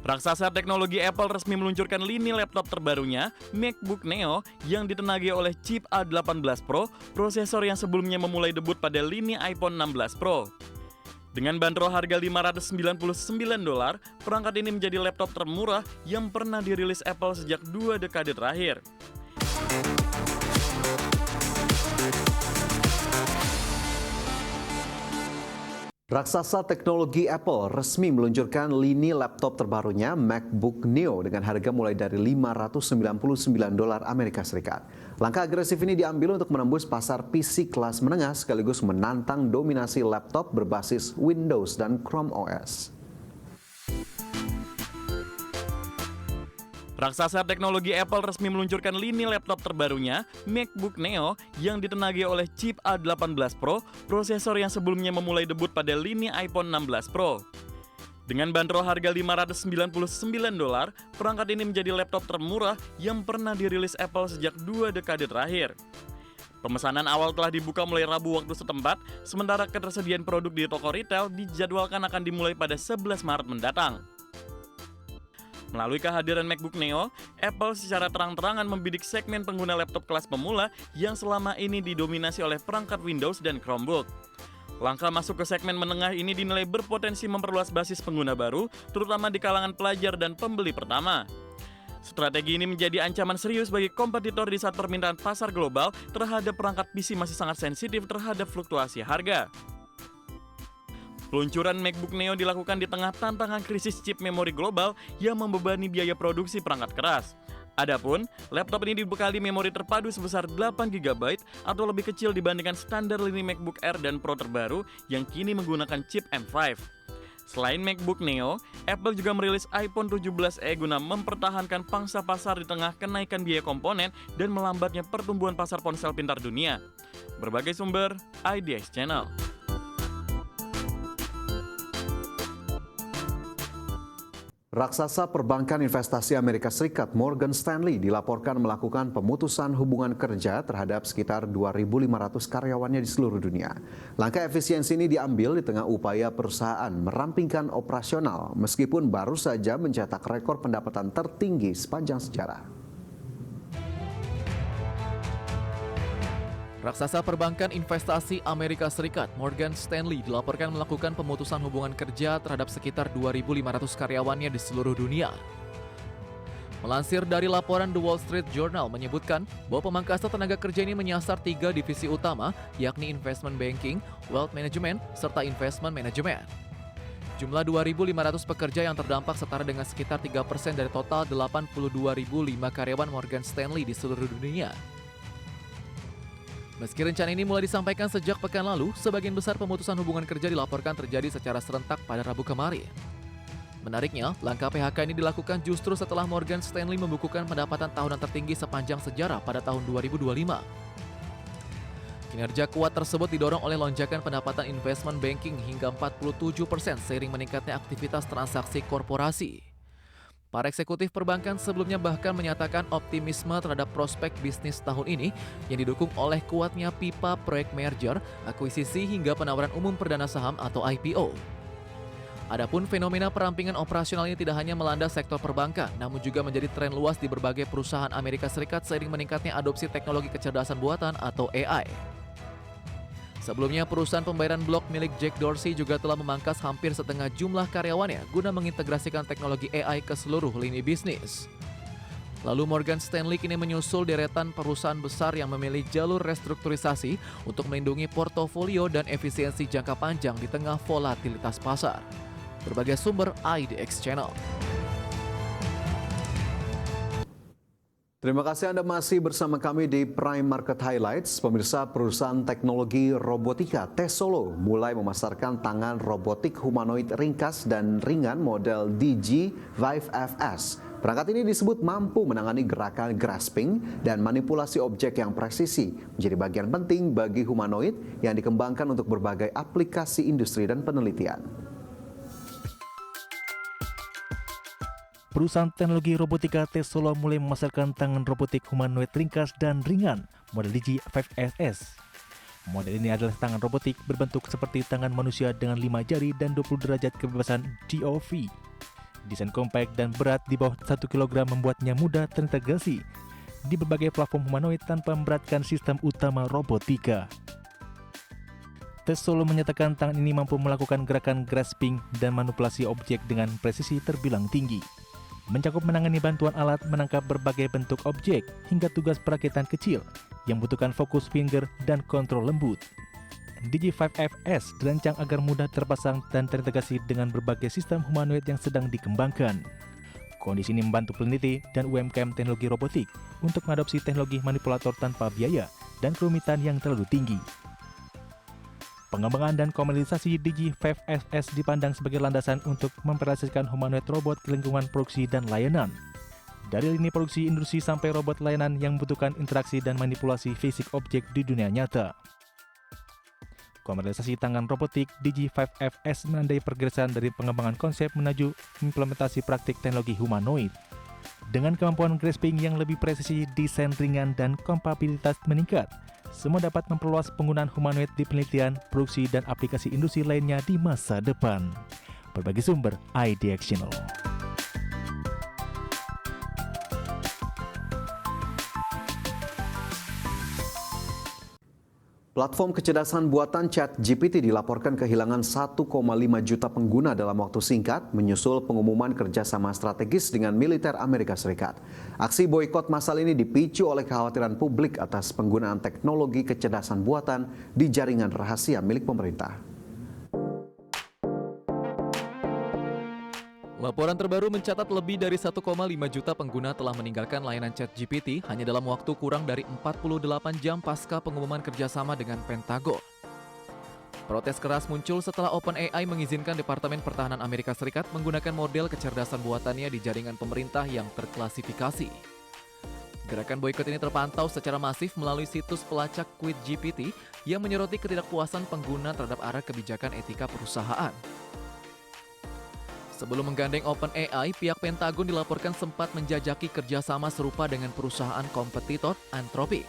Raksasa teknologi Apple resmi meluncurkan lini laptop terbarunya, MacBook Neo, yang ditenagai oleh chip A18 Pro, prosesor yang sebelumnya memulai debut pada lini iPhone 16 Pro. Dengan bandrol harga $599, perangkat ini menjadi laptop termurah yang pernah dirilis Apple sejak 2 dekade terakhir. Raksasa teknologi Apple resmi meluncurkan lini laptop terbarunya MacBook Neo dengan harga mulai dari $599 Amerika Serikat. Langkah agresif ini diambil untuk menembus pasar PC kelas menengah sekaligus menantang dominasi laptop berbasis Windows dan Chrome OS. Raksasa teknologi Apple resmi meluncurkan lini laptop terbarunya, MacBook Neo, yang ditenagai oleh chip A18 Pro, prosesor yang sebelumnya memulai debut pada lini iPhone 16 Pro. Dengan bandrol harga $599, perangkat ini menjadi laptop termurah yang pernah dirilis Apple sejak 2 dekade terakhir. Pemesanan awal telah dibuka mulai Rabu waktu setempat, sementara ketersediaan produk di toko retail dijadwalkan akan dimulai pada 11 Maret mendatang. Melalui kehadiran MacBook Neo, Apple secara terang-terangan membidik segmen pengguna laptop kelas pemula yang selama ini didominasi oleh perangkat Windows dan Chromebook. Langkah masuk ke segmen menengah ini dinilai berpotensi memperluas basis pengguna baru, terutama di kalangan pelajar dan pembeli pertama. Strategi ini menjadi ancaman serius bagi kompetitor di saat permintaan pasar global terhadap perangkat PC masih sangat sensitif terhadap fluktuasi harga. Peluncuran MacBook Neo dilakukan di tengah tantangan krisis chip memori global yang membebani biaya produksi perangkat keras. Adapun, laptop ini dibekali memori terpadu sebesar 8 GB atau lebih kecil dibandingkan standar lini MacBook Air dan Pro terbaru yang kini menggunakan chip M5. Selain MacBook Neo, Apple juga merilis iPhone 17e guna mempertahankan pangsa pasar di tengah kenaikan biaya komponen dan melambatnya pertumbuhan pasar ponsel pintar dunia. Berbagai sumber, IDX Channel. Raksasa perbankan investasi Amerika Serikat Morgan Stanley dilaporkan melakukan pemutusan hubungan kerja terhadap sekitar 2.500 karyawannya di seluruh dunia. Langkah efisiensi ini diambil di tengah upaya perusahaan merampingkan operasional meskipun baru saja mencetak rekor pendapatan tertinggi sepanjang sejarah. Raksasa perbankan investasi Amerika Serikat Morgan Stanley dilaporkan melakukan pemutusan hubungan kerja terhadap sekitar 2.500 karyawannya di seluruh dunia. Melansir dari laporan The Wall Street Journal menyebutkan bahwa pemangkasan tenaga kerja ini menyasar 3 divisi utama, yakni investment banking, wealth management, serta investment management. Jumlah 2.500 pekerja yang terdampak setara dengan sekitar 3% dari total 82.005 karyawan Morgan Stanley di seluruh dunia. Meski rencana ini mulai disampaikan sejak pekan lalu, sebagian besar pemutusan hubungan kerja dilaporkan terjadi secara serentak pada Rabu kemarin. Menariknya, langkah PHK ini dilakukan justru setelah Morgan Stanley membukukan pendapatan tahunan tertinggi sepanjang sejarah pada tahun 2025. Kinerja kuat tersebut didorong oleh lonjakan pendapatan investment banking hingga 47% seiring meningkatnya aktivitas transaksi korporasi. Para eksekutif perbankan sebelumnya bahkan menyatakan optimisme terhadap prospek bisnis tahun ini yang didukung oleh kuatnya pipa proyek merger, akuisisi hingga penawaran umum perdana saham atau IPO. Adapun fenomena perampingan operasional ini tidak hanya melanda sektor perbankan, namun juga menjadi tren luas di berbagai perusahaan Amerika Serikat seiring meningkatnya adopsi teknologi kecerdasan buatan atau AI. Sebelumnya, perusahaan pembayaran blok milik Jack Dorsey juga telah memangkas hampir setengah jumlah karyawannya guna mengintegrasikan teknologi AI ke seluruh lini bisnis. Lalu Morgan Stanley kini menyusul deretan perusahaan besar yang memilih jalur restrukturisasi untuk melindungi portofolio dan efisiensi jangka panjang di tengah volatilitas pasar. Berbagai sumber IDX Channel. Terima kasih Anda masih bersama kami di Prime Market Highlights. Pemirsa, perusahaan teknologi robotika Tesolo mulai memasarkan tangan robotik humanoid ringkas dan ringan model DG5FS. Perangkat ini disebut mampu menangani gerakan grasping dan manipulasi objek yang presisi, menjadi bagian penting bagi humanoid yang dikembangkan untuk berbagai aplikasi industri dan penelitian. Perusahaan teknologi robotika Tesolo mulai memasarkan tangan robotik humanoid ringkas dan ringan model DG5SS. Model ini adalah tangan robotik berbentuk seperti tangan manusia dengan 5 jari dan 20 derajat kebebasan DOV. Desain kompak dan berat di bawah 1 kg membuatnya mudah terintegrasi di berbagai platform humanoid tanpa memberatkan sistem utama robotika. Tesolo menyatakan tangan ini mampu melakukan gerakan grasping dan manipulasi objek dengan presisi terbilang tinggi. Mencakup menangani bantuan alat menangkap berbagai bentuk objek hingga tugas perakitan kecil yang membutuhkan fokus finger dan kontrol lembut. Digi5FS dirancang agar mudah terpasang dan terintegrasi dengan berbagai sistem humanoid yang sedang dikembangkan. Kondisi ini membantu peneliti dan UMKM teknologi robotik untuk mengadopsi teknologi manipulator tanpa biaya dan kerumitan yang terlalu tinggi. Pengembangan dan komersialisasi Digi5FS dipandang sebagai landasan untuk memperrealisasikan humanoid robot ke lingkungan produksi dan layanan. Dari lini produksi industri sampai robot layanan yang membutuhkan interaksi dan manipulasi fisik objek di dunia nyata. Komersialisasi tangan robotik Digi5FS menandai pergerakan dari pengembangan konsep menuju implementasi praktik teknologi humanoid. Dengan kemampuan grasping yang lebih presisi, desain ringan, dan kompatibilitas meningkat, semua dapat memperluas penggunaan humanoid di penelitian, produksi, dan aplikasi industri lainnya di masa depan. Berbagai sumber IDX Channel. Platform kecerdasan buatan ChatGPT dilaporkan kehilangan 1,5 juta pengguna dalam waktu singkat menyusul pengumuman kerjasama strategis dengan militer Amerika Serikat. Aksi boikot massal ini dipicu oleh kekhawatiran publik atas penggunaan teknologi kecerdasan buatan di jaringan rahasia milik pemerintah. Laporan terbaru mencatat lebih dari 1,5 juta pengguna telah meninggalkan layanan ChatGPT hanya dalam waktu kurang dari 48 jam pasca pengumuman kerjasama dengan Pentagon. Protes keras muncul setelah OpenAI mengizinkan Departemen Pertahanan Amerika Serikat menggunakan model kecerdasan buatannya di jaringan pemerintah yang terklasifikasi. Gerakan boikot ini terpantau secara masif melalui situs pelacak QuitGPT yang menyoroti ketidakpuasan pengguna terhadap arah kebijakan etika perusahaan. Sebelum menggandeng OpenAI, pihak Pentagon dilaporkan sempat menjajaki kerjasama serupa dengan perusahaan kompetitor Anthropic.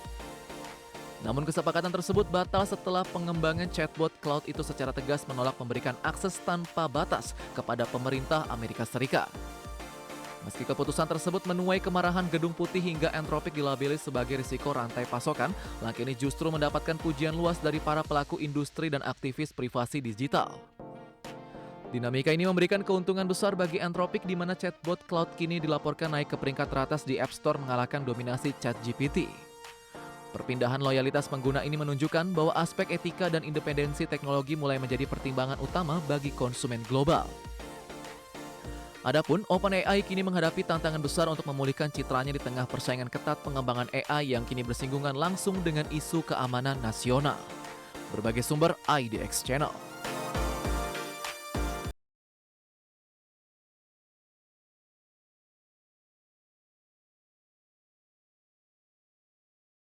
Namun kesepakatan tersebut batal setelah pengembangan chatbot cloud itu secara tegas menolak memberikan akses tanpa batas kepada pemerintah Amerika Serikat. Meski keputusan tersebut menuai kemarahan Gedung Putih hingga Anthropic dilabeli sebagai risiko rantai pasokan, langkah ini justru mendapatkan pujian luas dari para pelaku industri dan aktivis privasi digital. Dinamika ini memberikan keuntungan besar bagi Anthropic di mana chatbot cloud kini dilaporkan naik ke peringkat teratas di App Store mengalahkan dominasi ChatGPT. Perpindahan loyalitas pengguna ini menunjukkan bahwa aspek etika dan independensi teknologi mulai menjadi pertimbangan utama bagi konsumen global. Adapun OpenAI kini menghadapi tantangan besar untuk memulihkan citranya di tengah persaingan ketat pengembangan AI yang kini bersinggungan langsung dengan isu keamanan nasional. Berbagai sumber IDX Channel.